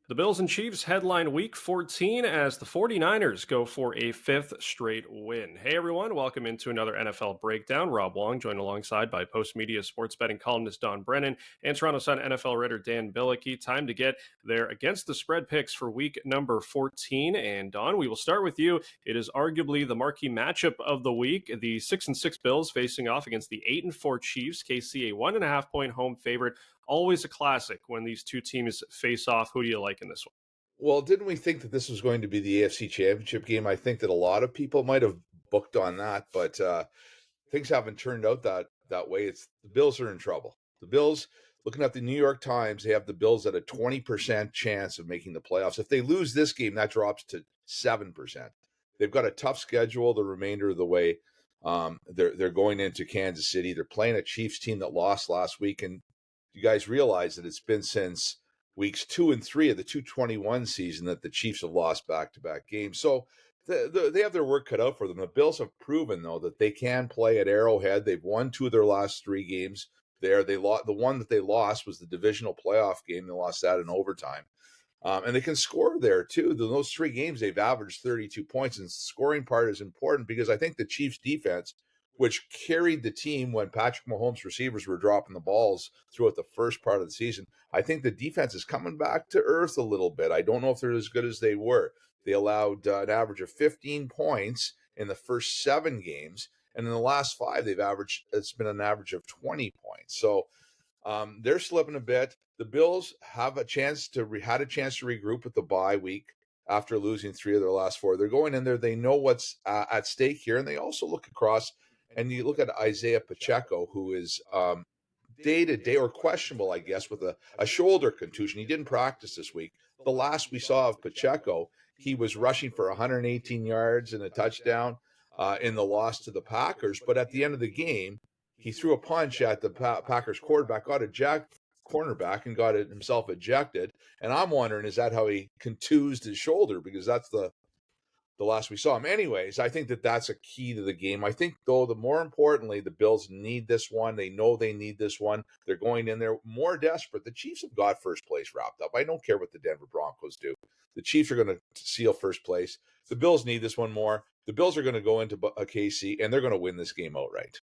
The Bills and Chiefs headline Week 14 as the 49ers go for a fifth straight win. Hey everyone, welcome into another NFL Breakdown. Rob Wong joined alongside by Postmedia sports betting columnist Brennan and Toronto Sun NFL writer Dan Bilicki. Time to get their against the spread picks for week number 14. And Don, we will start with you. It is arguably the marquee matchup of the week. The 6-6 Bills facing off against the 8-4 Chiefs. KC a 1.5 point home favorite. Always a classic when these two teams face off. Who do you like in this one? Well, didn't we think that this was going to be the AFC Championship game? I think that a lot of people might have booked on that, but things haven't turned out that way. It's the Bills are in trouble. The Bills, looking at the New York Times, they have the Bills at a 20% chance of making the playoffs. If they lose this game, that drops to 7%. They've got a tough schedule the remainder of the way. They're going into Kansas City. They're playing a Chiefs team that lost last week, and you guys realize that it's been since weeks 2 and 3 of the 2021 season that the Chiefs have lost back-to-back games. So they have their work cut out for them. The Bills have proven, though, that they can play at Arrowhead. They've won 2 of their last 3 games there. The one that they lost was the divisional playoff game. They lost that in overtime. And they can score there, too. In those 3 games, they've averaged 32 points. And the scoring part is important because I think the Chiefs' defense, which carried the team when Patrick Mahomes' receivers were dropping the balls throughout the first part of the season. I think the defense is coming back to earth a little bit. I don't know if they're as good as they were. They allowed an average of 15 points in the first 7 games, and in the last 5, it's been an average of 20 points. So they're slipping a bit. The Bills have had a chance to regroup with the bye week after losing 3 of their last 4. They're going in there. They know what's at stake here, and they also look across. And you look at Isaiah Pacheco, who is day-to-day or questionable, I guess, with a shoulder contusion. He didn't practice this week. The last we saw of Pacheco, he was rushing for 118 yards and a touchdown in the loss to the Packers. But at the end of the game, he threw a punch at the Packers quarterback, got cornerback, and got it himself ejected. And I'm wondering, is that how he contused his shoulder? Because that's the last we saw him. Anyways, I think that that's a key to the game. I think, though, the more importantly, the Bills need this one. They know they need this one. They're going in there more desperate. The Chiefs have got first place wrapped up. I don't care what the Denver Broncos do. The Chiefs are going to seal first place. The Bills need this one more. The Bills are going to go into KC, and they're going to win this game outright.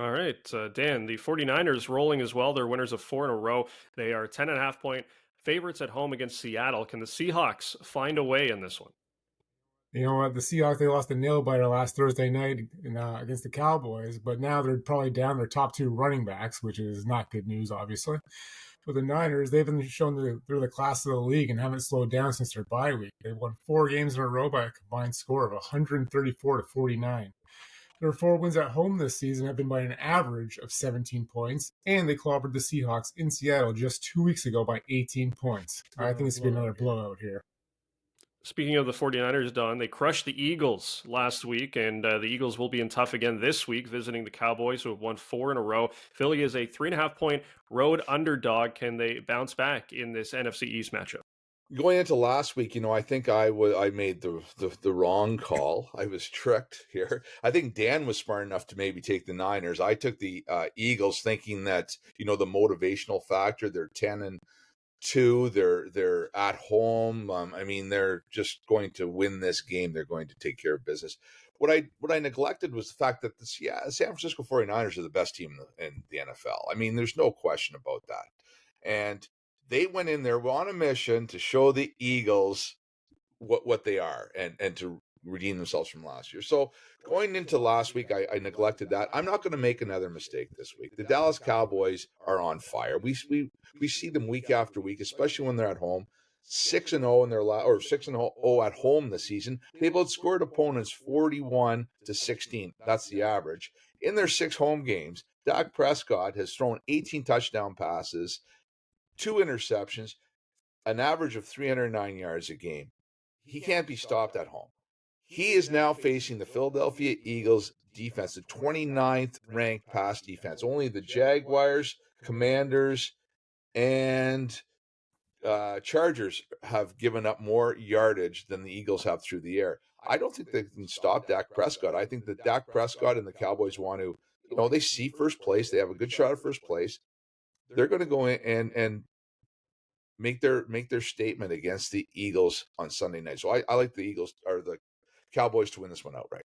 All right, Dan, the 49ers rolling as well. They're winners of 4 in a row. They are 10.5 point favorites at home against Seattle. Can the Seahawks find a way in this one? You know what? The Seahawks, they lost a nail-biter last Thursday night against the Cowboys, but now they're probably down their top 2 running backs, which is not good news, obviously. For the Niners, they've been shown that they're the class of the league and haven't slowed down since their bye week. They've won 4 games in a row by a combined score of 134-49. Their 4 wins at home this season have been by an average of 17 points, and they clobbered the Seahawks in Seattle just 2 weeks ago by 18 points. I think it's going to be another blowout here. Speaking of the 49ers, Don, they crushed the Eagles last week, and the Eagles will be in tough again this week, visiting the Cowboys, who have won 4 in a row. Philly is a 3.5 point road underdog. Can they bounce back in this NFC East matchup? Going into last week, I think I made the wrong call. I was tricked here. I think Dan was smart enough to maybe take the Niners. I took the Eagles, thinking that the motivational factor. They're 10-2. They're at home. They're just going to win this game. They're going to take care of business. What I neglected was the fact that the San Francisco 49ers are the best team in the NFL. There's no question about that. And they went in there on a mission to show the Eagles what they are and to redeem themselves from last year. So going into last week, I neglected that. I'm not going to make another mistake this week. The Dallas Cowboys are on fire. We see them week after week, especially when they're at home. 6-0 in their 6-0 at home this season. They've outscored opponents 41-16. That's the average. In their 6 home games, Dak Prescott has thrown 18 touchdown passes, 2 interceptions, an average of 309 yards a game. He can't be stopped at home. He is now facing the Philadelphia Eagles defense, the 29th ranked pass defense. Only the Jaguars, Commanders, and Chargers have given up more yardage than the Eagles have through the air. I don't think they can stop Dak Prescott. I think that Dak Prescott and the Cowboys want to, they see first place. They have a good shot at first place. They're going to go in and make their statement against the Eagles on Sunday night. So I like the Eagles or the Cowboys to win this one outright.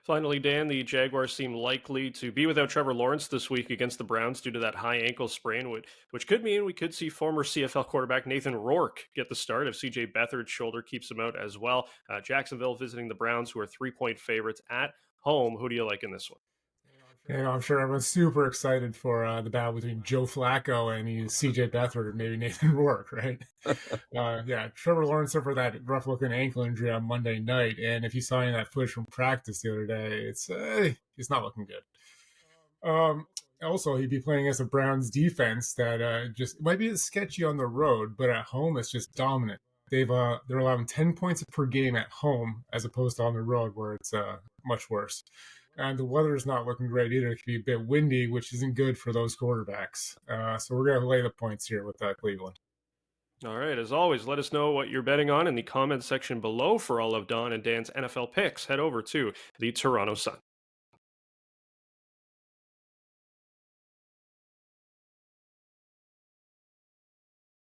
Finally, Dan, the Jaguars seem likely to be without Trevor Lawrence this week against the Browns due to that high ankle sprain, which could mean we could see former CFL quarterback Nathan Rourke get the start if CJ Beathard's shoulder keeps him out as well. Jacksonville visiting the Browns, who are 3-point favorites at home. Who do you like in this one? I'm sure everyone's super excited for the battle between Joe Flacco and CJ Beathard and maybe Nathan Rourke, right? Trevor Lawrence suffered that rough-looking ankle injury on Monday night, and if you saw any of that footage from practice the other day, it's not looking good. Also, he'd be playing against a Browns defense that just might be sketchy on the road, but at home it's just dominant. They're allowing 10 points per game at home as opposed to on the road where it's much worse. And the weather is not looking great either. It could be a bit windy, which isn't good for those quarterbacks. So we're going to lay the points here with Cleveland. All right. As always, let us know what you're betting on in the comments section below. For all of Don and Dan's NFL picks, head over to the Toronto Sun.